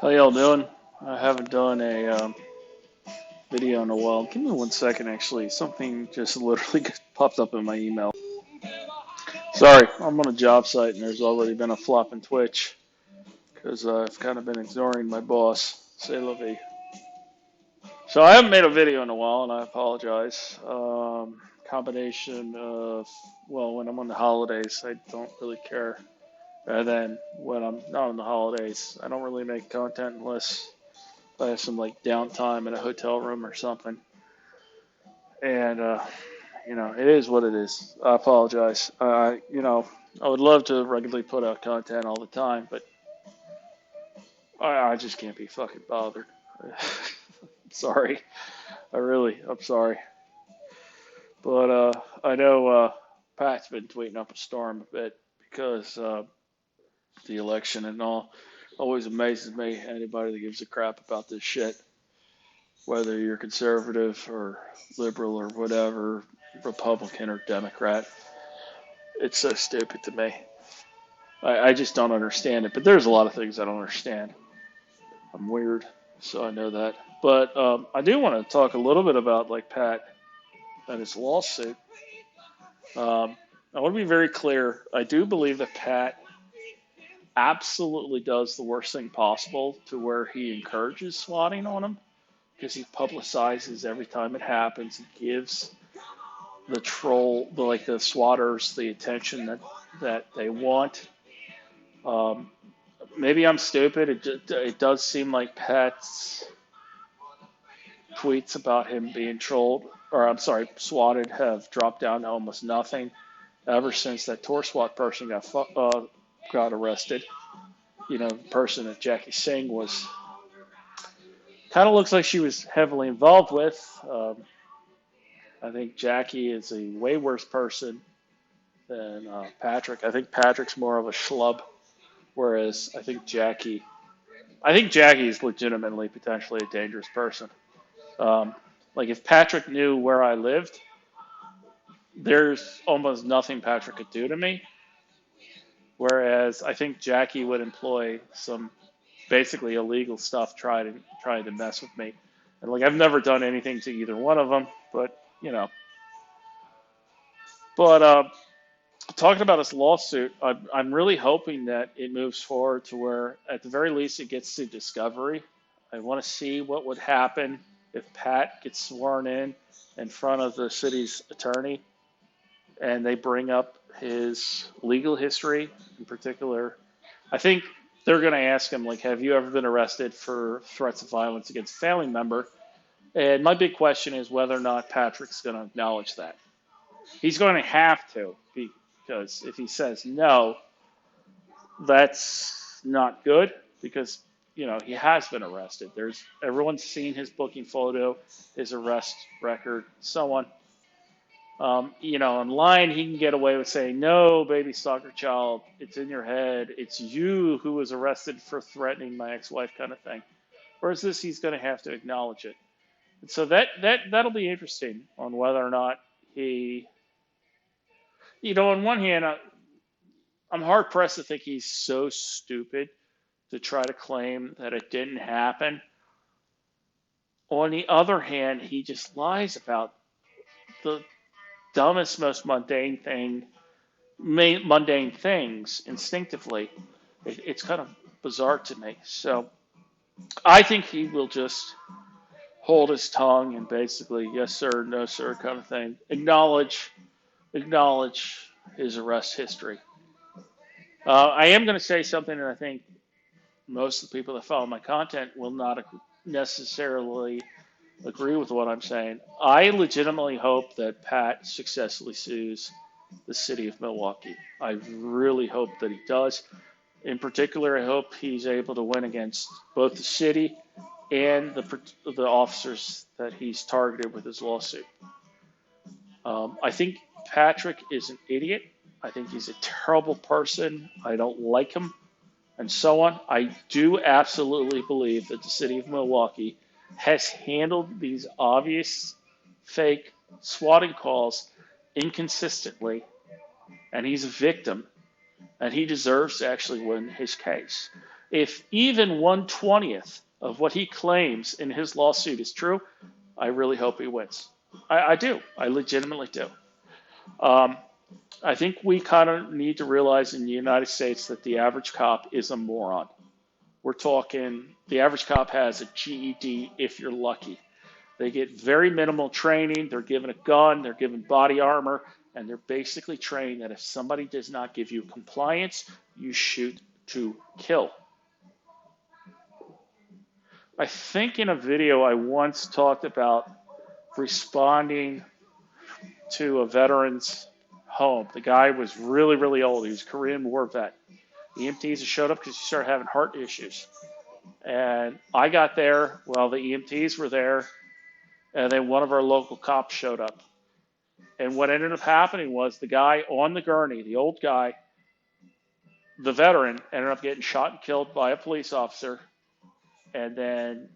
How y'all doing? I haven't done a video in a while. Give me 1 second, actually. Something just literally popped up in my email. Sorry, I'm on a job site and there's already been a flop in Twitch because I've kind of been ignoring my boss. Say la vie. So I haven't made a video in a while and I apologize. Combination of, well, when I'm on the holidays, I don't really care. And then when I'm not on the holidays, I don't really make content unless I have some like downtime in a hotel room or something. And it is what it is. I apologize. I would love to regularly put out content all the time, but I just can't be fucking bothered. Sorry. I'm sorry. But I know Pat's been tweeting up a storm a bit because the election and all. Always amazes me, anybody that gives a crap about this shit, whether you're conservative or liberal or whatever, Republican or Democrat. It's so stupid to me. I just don't understand it. But there's a lot of things I don't understand. I'm weird, so I know that. But I do want to talk a little bit about like Pat and his lawsuit. I want to be very clear. I do believe that Pat absolutely does the worst thing possible to where he encourages swatting on him because he publicizes every time it happens. He gives the troll, the swatters, the attention that they want. Um, Maybe I'm stupid. It does seem like Pat's tweets about him being trolled, or I'm sorry, swatted, have dropped down to almost nothing ever since that tour SWAT person got arrested. The person that Jackie Singh was kind of looks like she was heavily involved with. I think Jackie is a way worse person than Patrick. I think Patrick's more of a schlub, whereas I think Jackie is legitimately potentially a dangerous person. Like if Patrick knew where I lived, there's almost nothing Patrick could do to me. Whereas I think Jackie would employ some basically illegal stuff trying to mess with me. And like I've never done anything to either one of them, but you know. But talking about this lawsuit, I'm really hoping that it moves forward to where, at the very least, it gets to discovery. I want to see what would happen if Pat gets sworn in front of the city's attorney, and they bring up his legal history in particular. I think they're going to ask him, like, have you ever been arrested for threats of violence against a family member? And my big question is whether or not Patrick's going to acknowledge that. He's going to have to, because if he says no, that's not good because he has been arrested. Everyone's seen his booking photo, his arrest record, so on. Online he can get away with saying, "No, baby stalker child, it's in your head. It's you who was arrested for threatening my ex-wife," kind of thing. Whereas this, he's going to have to acknowledge it. And so that'll be interesting on whether or not he, on one hand, I'm hard pressed to think he's so stupid to try to claim that it didn't happen. On the other hand, he just lies about the dumbest, most mundane things instinctively. It's kind of bizarre to me. So I think he will just hold his tongue and basically, yes sir, no sir, kind of thing. Acknowledge his arrest history. I am going to say something that I think most of the people that follow my content will not necessarily agree with what I'm saying. I legitimately hope that Pat successfully sues the city of Milwaukee. I really hope that he does. In particular, I hope he's able to win against both the city and the officers that he's targeted with his lawsuit. I think Patrick is an idiot. I think he's a terrible person. I don't like him, and so on. I do absolutely believe that the city of Milwaukee has handled these obvious fake swatting calls inconsistently, and he's a victim, and he deserves to actually win his case. If even 1/20th of what he claims in his lawsuit is true, I really hope he wins. I do. I legitimately do. Um, I think we kind of need to realize in the United States that the average cop is a moron. We're talking the average cop has a GED if you're lucky. They get very minimal training. They're given a gun, they're given body armor, and they're basically trained that if somebody does not give you compliance, you shoot to kill. I think in a video I once talked about responding to a veteran's home. The guy was really, really old. He was a Korean War vet. The EMTs showed up because he started having heart issues. And I got there while the EMTs were there, and then one of our local cops showed up. And what ended up happening was the guy on the gurney, the old guy, the veteran, ended up getting shot and killed by a police officer. And then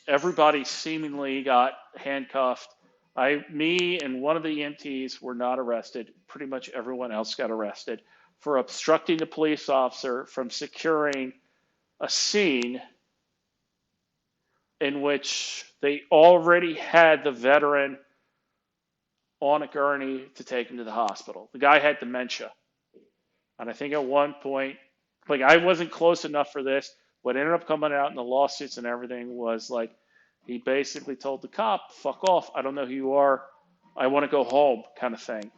everybody seemingly got handcuffed. Me and one of the EMTs were not arrested. Pretty much everyone else got arrested for obstructing the police officer from securing a scene in which they already had the veteran on a gurney to take him to the hospital. The guy had dementia. And I think at one point, like I wasn't close enough for this. What ended up coming out in the lawsuits and everything was like he basically told the cop, fuck off, I don't know who you are, I want to go home, kind of thing.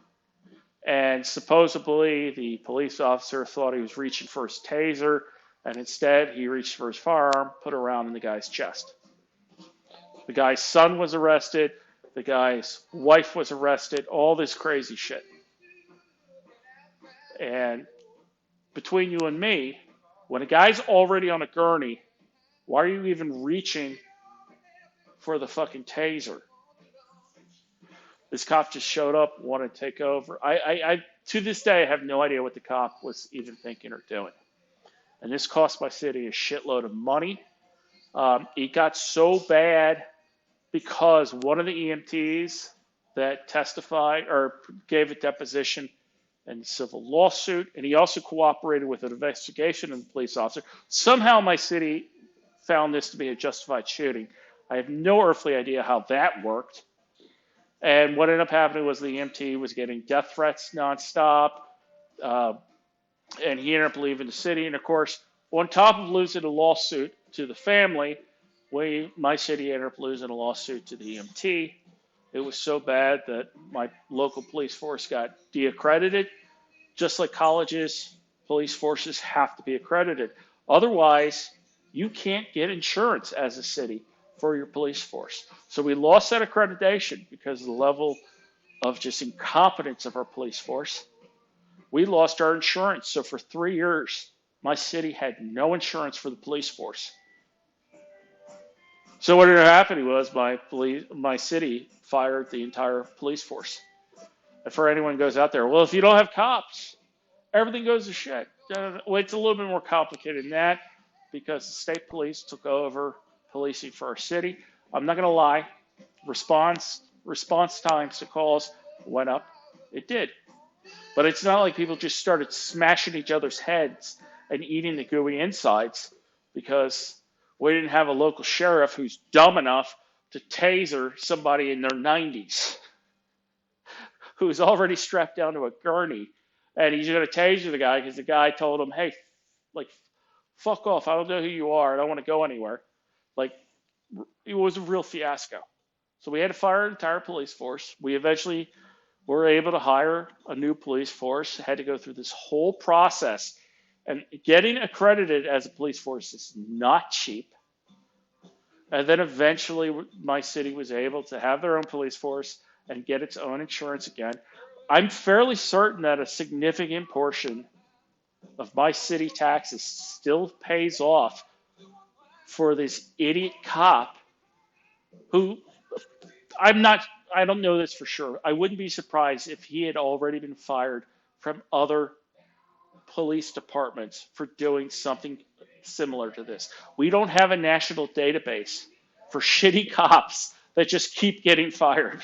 And supposedly the police officer thought he was reaching for his taser, and instead he reached for his firearm, put it around in the guy's chest. The guy's son was arrested, the guy's wife was arrested, all this crazy shit. And between you and me, when a guy's already on a gurney, why are you even reaching for the fucking taser? This cop just showed up, wanted to take over. I to this day, I have no idea what the cop was even thinking or doing. And this cost my city a shitload of money. It got so bad because one of the EMTs that testified or gave a deposition in a civil lawsuit, and he also cooperated with an investigation of the police officer. Somehow my city found this to be a justified shooting. I have no earthly idea how that worked. And what ended up happening was the EMT was getting death threats nonstop, and he ended up leaving the city. And of course, on top of losing a lawsuit to the family, my city ended up losing a lawsuit to the EMT. It was so bad that my local police force got de-accredited. Just like colleges, police forces have to be accredited. Otherwise, you can't get insurance as a city for your police force. So we lost that accreditation because of the level of just incompetence of our police force. We lost our insurance. So for 3 years, my city had no insurance for the police force. So what ended up happening was my city fired the entire police force. And for anyone who goes out there, well, if you don't have cops, everything goes to shit. Well, it's a little bit more complicated than that because the state police took over policing for our city. I'm not going to lie. Response times to calls went up. It did. But it's not like people just started smashing each other's heads and eating the gooey insides because we didn't have a local sheriff who's dumb enough to taser somebody in their 90s who's already strapped down to a gurney. And he's going to taser the guy because the guy told him, hey, like, fuck off. I don't know who you are. I don't want to go anywhere. Like, it was a real fiasco. So we had to fire an entire police force. We eventually were able to hire a new police force, had to go through this whole process. And getting accredited as a police force is not cheap. And then eventually my city was able to have their own police force and get its own insurance again. I'm fairly certain that a significant portion of my city taxes still pays off for this idiot cop who I don't know this for sure. I wouldn't be surprised if he had already been fired from other police departments for doing something similar to this. We don't have a national database for shitty cops that just keep getting fired.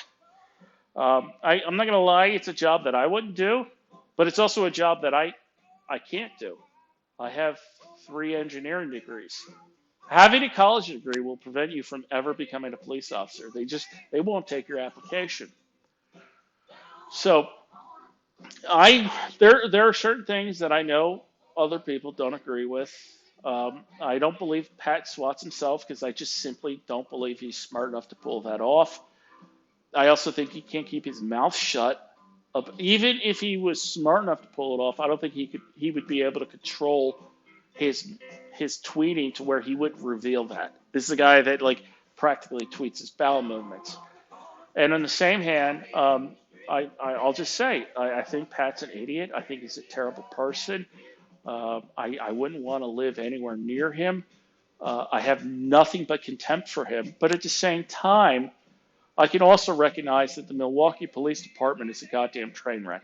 I'm not going to lie, it's a job that I wouldn't do, but it's also a job that I can't do. I have 3 engineering degrees. Having a college degree will prevent you from ever becoming a police officer. They won't take your application. So there are certain things that I know other people don't agree with. I don't believe Pat swats himself because I just simply don't believe he's smart enough to pull that off. I also think he can't keep his mouth shut. Even if he was smart enough to pull it off, I don't think he would be able to control his his tweeting to where he would reveal that. This is a guy that like practically tweets his bowel movements. And on the same hand, I'll just say I think Pat's an idiot. I think he's a terrible person. I wouldn't want to live anywhere near him. I have nothing but contempt for him. But at the same time, I can also recognize that the Milwaukee Police Department is a goddamn train wreck.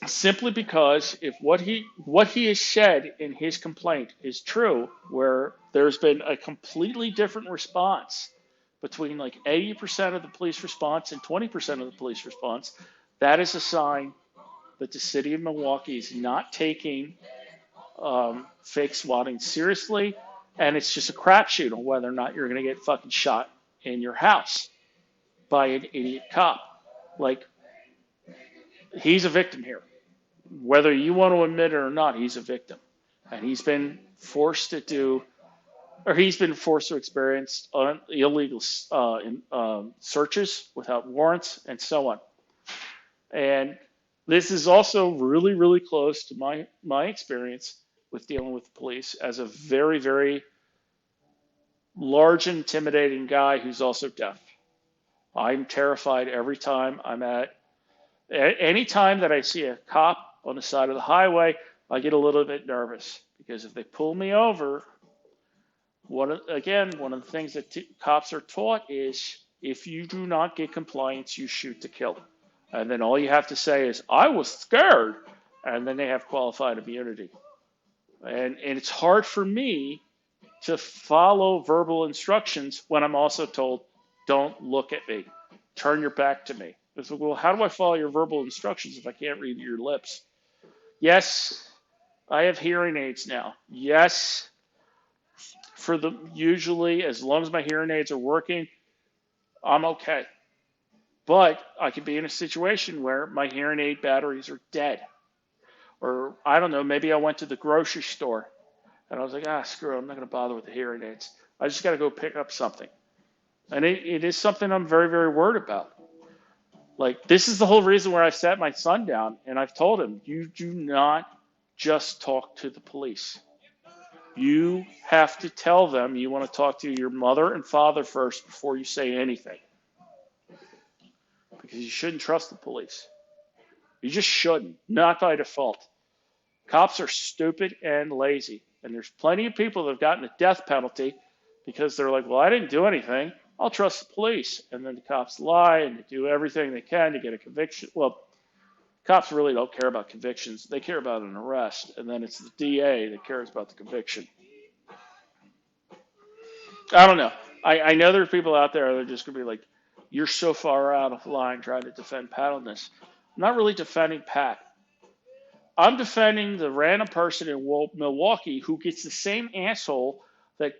Simply because if what he has said in his complaint is true, where there's been a completely different response between like 80% of the police response and 20% of the police response, that is a sign that the city of Milwaukee is not taking fake swatting seriously, and it's just a crapshoot on whether or not you're going to get fucking shot in your house by an idiot cop. Like, he's a victim here. Whether you want to admit it or not, he's a victim. And he's been forced to experience illegal searches without warrants and so on. And this is also really, really close to my experience with dealing with the police as a very, very large, intimidating guy who's also deaf. I'm terrified every time any time that I see a cop on the side of the highway, I get a little bit nervous because if they pull me over, one of the things that cops are taught is if you do not get compliance, you shoot to kill. And then all you have to say is, I was scared. And then they have qualified immunity. And it's hard for me to follow verbal instructions when I'm also told, don't look at me. Turn your back to me. It's like, well, how do I follow your verbal instructions if I can't read your lips? Yes, I have hearing aids now. Yes, usually, as long as my hearing aids are working, I'm okay. But I could be in a situation where my hearing aid batteries are dead. Or, I don't know, maybe I went to the grocery store and I was like, screw it, I'm not going to bother with the hearing aids. I just got to go pick up something. And it is something I'm very, very worried about. Like, this is the whole reason where I've sat my son down and I've told him, you do not just talk to the police. You have to tell them you want to talk to your mother and father first before you say anything. Because you shouldn't trust the police. You just shouldn't, not by default. Cops are stupid and lazy. And there's plenty of people that have gotten the death penalty because they're like, well, I didn't do anything. I'll trust the police. And then the cops lie and they do everything they can to get a conviction. Well, cops really don't care about convictions. They care about an arrest. And then it's the DA that cares about the conviction. I don't know. I know there are people out there that are just going to be like, you're so far out of line trying to defend Pat on this. I'm not really defending Pat. I'm defending the random person in Milwaukee who gets the same asshole that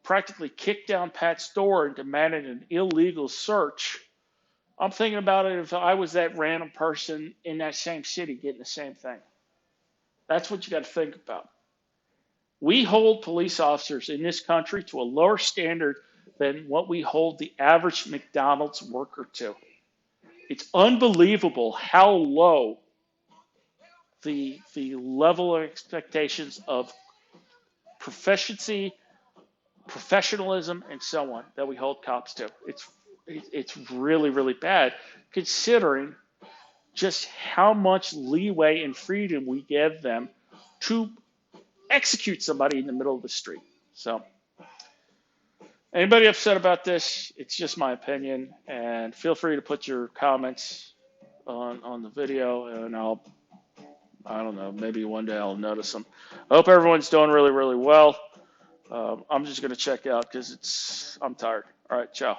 practically kicked down Pat's door and demanded an illegal search. I'm thinking about it if I was that random person in that same city getting the same thing. That's what you got to think about. We hold police officers in this country to a lower standard than what we hold the average McDonald's worker to. It's unbelievable how low the level of expectations of proficiency, professionalism, and so on that we hold cops to. It's really, really bad considering just how much leeway and freedom we give them to execute somebody in the middle of the street. So anybody upset about this, it's just my opinion, and feel free to put your comments on the video, and I don't know, maybe one day I'll notice them. I hope everyone's doing really, really well. I'm just going to check out because I'm tired. All right, ciao.